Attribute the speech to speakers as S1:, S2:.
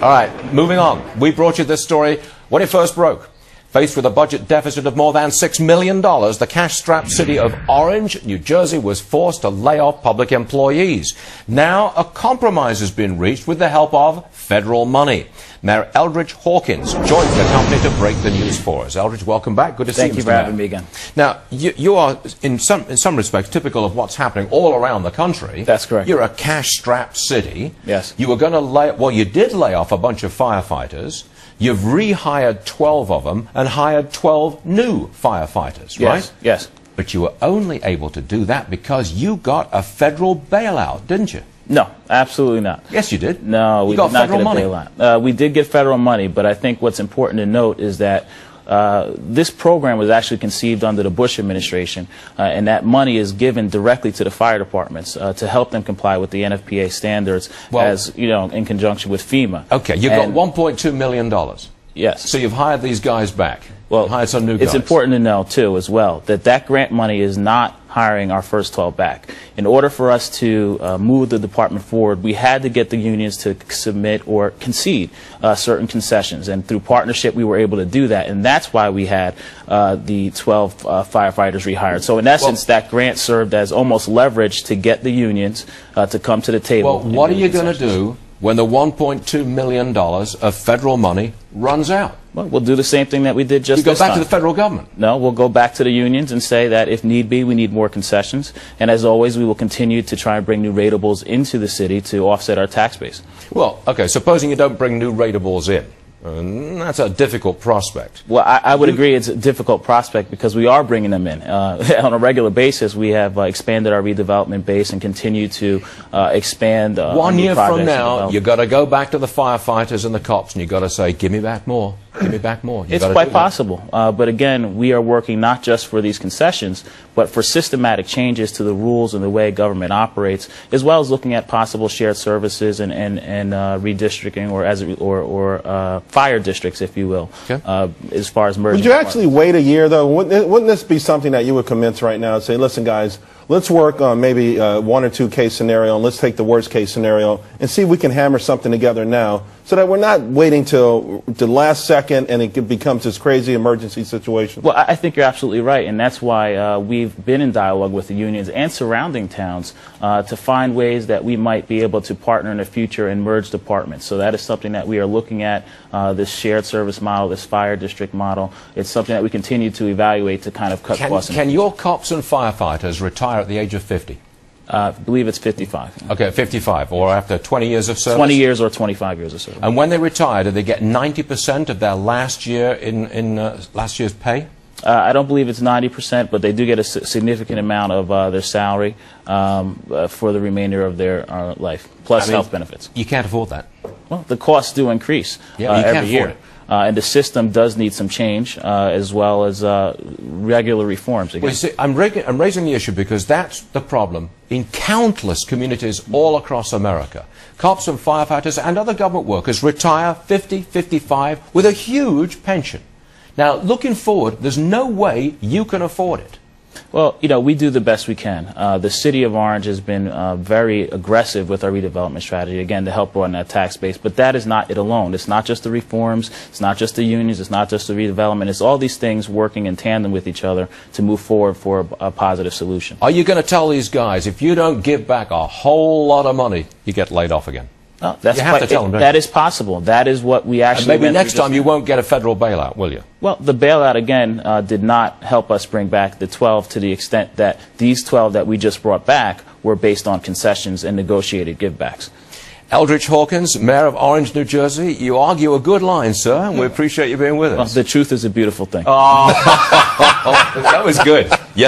S1: All right, moving on. We brought you this story when it first broke. Faced with a budget deficit of more than $6 million, the cash-strapped city of Orange, New Jersey, was forced to lay off public employees. Now, a compromise has been reached with the help of federal money. Mayor Eldridge Hawkins joins the company to break the news for us. Eldridge, welcome back. Good to see you.
S2: Thank you for having me again.
S1: Now, you are, in some respects, typical of what's happening all around the country.
S2: That's correct.
S1: You're a cash-strapped city.
S2: Yes.
S1: You were going to you did lay off a bunch of firefighters. You've rehired 12 of them and hired 12 new firefighters, right?
S2: Yes, yes.
S1: But you were only able to do that because you got a federal bailout, didn't you?
S2: No, absolutely not.
S1: Yes, you did.
S2: No, we did not get a bailout. We did get federal money, but I think what's important to note is that this program was actually conceived under the Bush administration, and that money is given directly to the fire departments to help them comply with the NFPA standards, as you know, in conjunction with FEMA.
S1: Okay, you've got $1.2 million.
S2: Yes.
S1: So you've hired these guys back.
S2: Well,
S1: hired some new guys.
S2: It's important to know, too, as well, that that grant money is not hiring our first 12 back. In order for us to move the department forward, we had to get the unions to submit or concede certain concessions. And through partnership, we were able to do that. And that's why we had the 12 firefighters rehired. So in essence, that grant served as almost leverage to get the unions to come to the table.
S1: Well, what are you going to do when the $1.2 million of federal money runs out?
S2: Well, we'll do the same thing that we did just this time.
S1: You go back to the federal government?
S2: No, we'll go back to the unions and say that if need be, we need more concessions. And as always, we will continue to try and bring new ratables into the city to offset our tax base.
S1: Well, okay, supposing you don't bring new ratables in. That's a difficult prospect.
S2: Well, I would agree it's a difficult prospect because we are bringing them in. On a regular basis, we have expanded our redevelopment base and continue to expand
S1: 1 year from now, you've got to go back to the firefighters and the cops and you've got to say, give me back more. Give me back more.
S2: It's quite possible. But again, we are working not just for these concessions, but for systematic changes to the rules and the way government operates, as well as looking at possible shared services and redistricting or fire districts, if you will, as far as merging.
S3: Would you actually wait a year, though? Wouldn't this be something that you would commence right now and say, listen, guys, let's work on maybe one or two case scenario, and let's take the worst case scenario and see if we can hammer something together now so that we're not waiting till the last second and it becomes this crazy emergency situation?
S2: Well, I think you're absolutely right, and that's why we've been in dialogue with the unions and surrounding towns to find ways that we might be able to partner in the future and merge departments. So that is something that we are looking at, this shared service model, this fire district model. It's something that we continue to evaluate to kind of cut costs.
S1: Can your cops and firefighters retire at the age of 50?
S2: I believe it's 55.
S1: Okay, 55, or after 20 years of service?
S2: 20 years or 25 years of service.
S1: And when they retire, do they get 90% of their last year last year's pay?
S2: I don't believe it's 90%, but they do get a significant amount of their salary for the remainder of their life, plus health benefits.
S1: You can't afford that.
S2: Well, the costs do increase every year. And the system does need some change, as well as regular reforms. Again.
S1: Well, you see, I'm raising the issue because that's the problem in countless communities all across America. Cops and firefighters and other government workers retire 50, 55 with a huge pension. Now, looking forward, there's no way you can afford it.
S2: Well, you know, we do the best we can. The City of Orange has been very aggressive with our redevelopment strategy, again, to help broaden that tax base. But that is not it alone. It's not just the reforms. It's not just the unions. It's not just the redevelopment. It's all these things working in tandem with each other to move forward for a positive solution.
S1: Are you going to tell these guys, if you don't give back a whole lot of money, you get laid off again?
S2: Oh, that's
S1: you have to tell them,
S2: that is possible. That is what we actually...
S1: And maybe next time you won't get a federal bailout, will you?
S2: Well, the bailout, again, did not help us bring back the 12 to the extent that these 12 that we just brought back were based on concessions and negotiated givebacks.
S1: Eldridge Hawkins, Mayor of Orange, New Jersey, you argue a good line, sir, and we appreciate you being with us.
S2: Well, the truth is a beautiful thing.
S1: Oh, that was good. Yes.